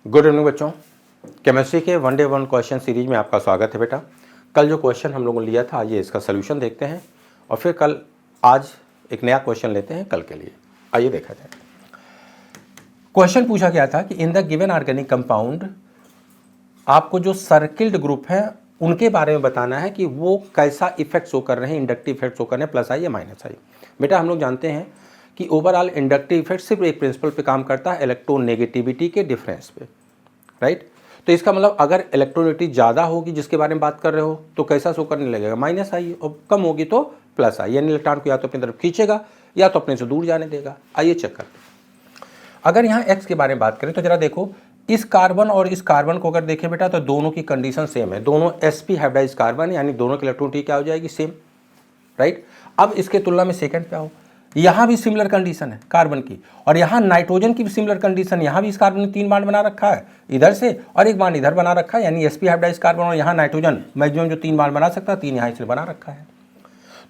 Good evening बच्चों, chemistry के one day one question series में आपका स्वागत है बेटा। कल जो क्वेश्चन हम लोगों ने लिया था आइए इसका सोल्यूशन देखते हैं और फिर आज एक नया क्वेश्चन लेते हैं कल के लिए। आइए देखा जाए। क्वेश्चन पूछा गया था कि in the given organic compound आपको जो सर्किल्ड ग्रुप है उनके बारे में बताना है कि वो कैसा इफेक्ट शो कर रहे हैं, इंडक्टिव इफेक्ट शो कर रहे हैं, प्लस आई या माइनस आई। बेटा हम लोग जानते हैं कि ओवरऑल इंडक्टिव इफेक्ट सिर्फ एक प्रिंसिपल पे काम करता है, इलेक्ट्रोनेगेटिविटी के डिफरेंस पे, राइट। तो इसका मतलब अगर इलेक्ट्रोनेगेटिविटी ज़्यादा होगी जिसके बारे में बात कर रहे हो तो कैसा शो करने लगेगा, माइनस आई, और कम होगी तो प्लस आई, यानी इलेक्ट्रॉन को या तो अपनी तरफ खींचेगा या तो अपने से दूर जाने देगा। आइए चेक करते हैं। अगर यहाँ एक्स के बारे में बात करें तो जरा देखो, इस कार्बन और इस कार्बन को अगर देखें बेटा तो दोनों की कंडीशन सेम है, दोनों sp हाइब्रिडाइज्ड कार्बन, यानी दोनों की इलेक्ट्रोनेगेटिविटी क्या हो जाएगी, सेम, राइट। अब इसके तुलना में सेकंड पे आओ, यहाँ भी सिमिलर कंडीशन है कार्बन की, और यहाँ नाइट्रोजन की भी सिमिलर कंडीशन, यहाँ भी इस कार्बन ने 3 बॉन्ड बना रखा है इधर से और एक बॉन्ड इधर बना रखा है, यानी sp हाइब्रिडाइज्ड कार्बन, और यहाँ नाइट्रोजन मैक्सिमम जो 3 बॉन्ड बना सकता है 3 यहाँ इसने बना रखा है।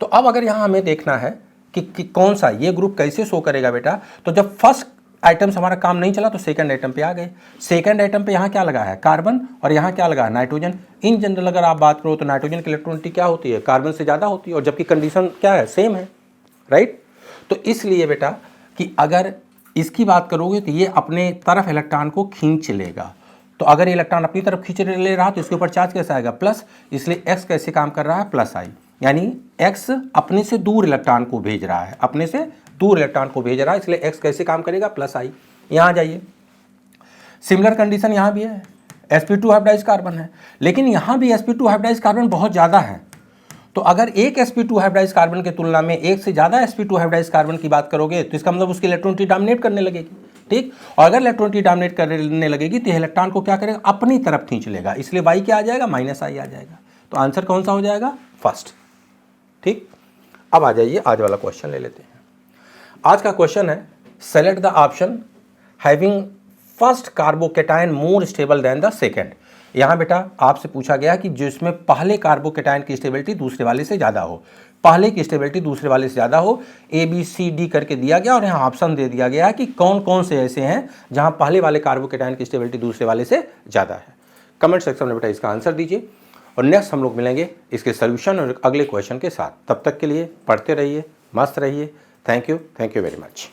तो अब अगर यहाँ हमें देखना है कि कौन सा ये ग्रुप कैसे शो करेगा बेटा, तो जब फर्स्ट आइटम से हमारा काम नहीं चला तो सेकंड आइटम पे आ गए। सेकंड आइटम पे यहाँ क्या लगा है, कार्बन, और यहाँ क्या लगा है, नाइट्रोजन। इन जनरल अगर आप बात करो तो नाइट्रोजन की इलेक्ट्रोनेगेटिविटी क्या होती है, कार्बन से ज़्यादा होती है, और जबकि कंडीशन क्या है, सेम है, राइट। तो इसलिए बेटा कि अगर इसकी बात करोगे तो ये अपने तरफ इलेक्ट्रॉन को खींच लेगा, तो अगर ये इलेक्ट्रॉन अपनी तरफ खींच ले रहा तो इसके ऊपर चार्ज कैसे आएगा, प्लस, इसलिए एक्स कैसे काम कर रहा है, प्लस आई, यानी एक्स अपने से दूर इलेक्ट्रॉन को भेज रहा है, अपने से दूर इलेक्ट्रॉन को भेज रहा है, इसलिए एक्स कैसे काम करेगा, प्लस आई। यहाँ आ जाइए, सिमिलर कंडीशन यहाँ भी है, sp2 हाइब्रिडाइज्ड कार्बन है, लेकिन यहाँ भी sp2 हाइब्रिडाइज्ड कार्बन बहुत ज़्यादा है। तो अगर एक sp2 हाइब्रिडाइज्ड कार्बन के तुलना में एक से ज़्यादा sp2 हाइब्रिडाइज्ड कार्बन की बात करोगे तो इसका मतलब उसकी इलेक्ट्रोनेगेटिविटी डोमिनेट करने लगेगी, ठीक। और अगर इलेक्ट्रोनेगेटिविटी डोमिनेट करने लगेगी तो इलेक्ट्रॉन को क्या करेगा, अपनी तरफ खींच लेगा, इसलिए वाई क्या आ जाएगा, माइनस आई आ जाएगा। तो आंसर कौन सा हो जाएगा, फर्स्ट, ठीक। अब आ जाइए आज वाला क्वेश्चन ले लेते हैं। आज का क्वेश्चन है, select the option having first carbocation more stable then the second. यहाँ बेटा आपसे पूछा गया कि जिसमें पहले कार्बोकेटायन की स्टेबिलिटी दूसरे वाले से ज़्यादा हो, पहले की स्टेबिलिटी दूसरे वाले से ज़्यादा हो, ABCD करके दिया गया और यहाँ ऑप्शन दे दिया गया कि कौन कौन से ऐसे हैं जहाँ पहले वाले कार्बोकेटायन की स्टेबिलिटी दूसरे वाले से ज़्यादा है। कमेंट सेक्शन में बेटा इसका आंसर दीजिए, और नेक्स्ट हम लोग मिलेंगे इसके सोल्यूशन और अगले क्वेश्चन के साथ। तब तक के लिए पढ़ते रहिए, मस्त रहिए। Thank you very much.